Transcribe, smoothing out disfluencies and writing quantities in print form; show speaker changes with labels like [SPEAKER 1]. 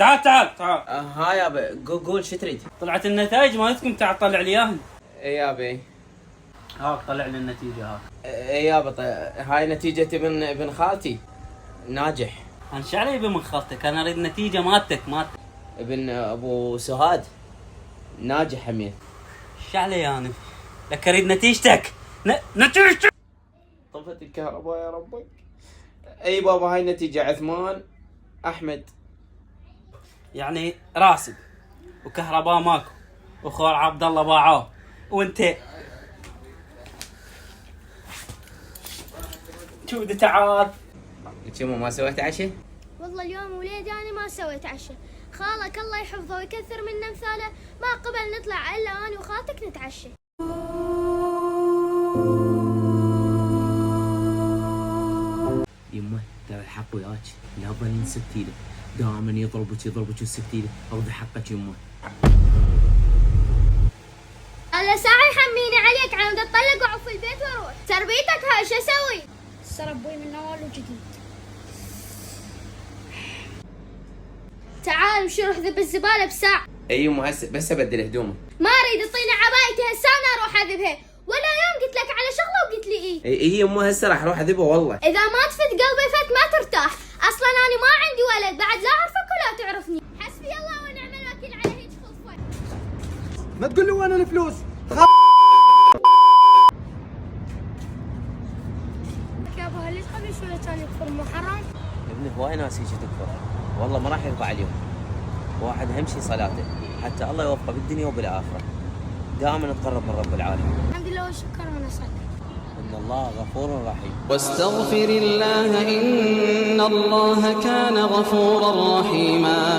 [SPEAKER 1] تعال تعال تعال.
[SPEAKER 2] ها يابا قول شو تريد؟
[SPEAKER 1] طلعت النتائج مالتكم، تعال طلع لي اياها.
[SPEAKER 2] اي يابا.
[SPEAKER 1] هاك طلع لي النتيجة هاك.
[SPEAKER 2] اي يابا هاي نتيجة ابن خالتي ناجح.
[SPEAKER 1] انا شو علي بمن خالتك؟ انا اريد نتيجة مالتك.
[SPEAKER 2] ابن ابو سهاد ناجح همين.
[SPEAKER 1] شو علي انا؟ لك اريد نتيجتك. نتيجتك.
[SPEAKER 2] طفت الكهرباء يا ربك. اي بابا هاي نتيجة عثمان احمد.
[SPEAKER 1] يعني راسب وكهرباء ماكو وخور عبد الله باعوه وانت شو تعال.
[SPEAKER 2] يما ما سويت عشاء؟
[SPEAKER 3] والله اليوم وليدي أنا ما سويت عشاء. خالك الله يحفظه ويكثر من أمثاله ما قبل نطلع إلا أنا وخالتك نتعشى.
[SPEAKER 2] يما ترى الحق وياك لا بل نسكتي له دائما يضربك وسكتي له ارضي حقك يما.
[SPEAKER 3] أنا ساعة يحميني عليك عم تطلق وعف البيت واروح. تربيتك هاي شو اسوي؟ صار ابوي من نوال وجديد. تعال مشي روح ذب الزبالة بساعة.
[SPEAKER 2] اي يما هسه بس ابدل هدومي.
[SPEAKER 3] ما اريد اعطيني عبايتي هسه انا اروح اذبها، ولا يوم قلت لك على شغله وقلت لي ايه.
[SPEAKER 2] اي يما هسه راح اروح اذبها والله.
[SPEAKER 3] اذا ما تفت قلبي فت ما ترتاح، اصلا انا ما عندي ولد بعد لا اعرفك ولا تعرفني. حسبي الله ونعم الوكيل على هيك خلفه.
[SPEAKER 4] ما تقول له وين الفلوس؟
[SPEAKER 3] يا ابو هل تخلي شويه ثاني يكفر مو حرام؟
[SPEAKER 2] ابني هواي ناس يجي تكفر والله ما راح يرضى عليهم. واحد اهم شيء صلاته حتى الله يوفقه بالدنيا وبالاخره. دائما نتقرب من رب العالمين.
[SPEAKER 3] الحمد لله والشكر وانا صادق.
[SPEAKER 2] ان الله غفور رحيم.
[SPEAKER 5] واستغفر الله إن الله كان غفورا رحيما.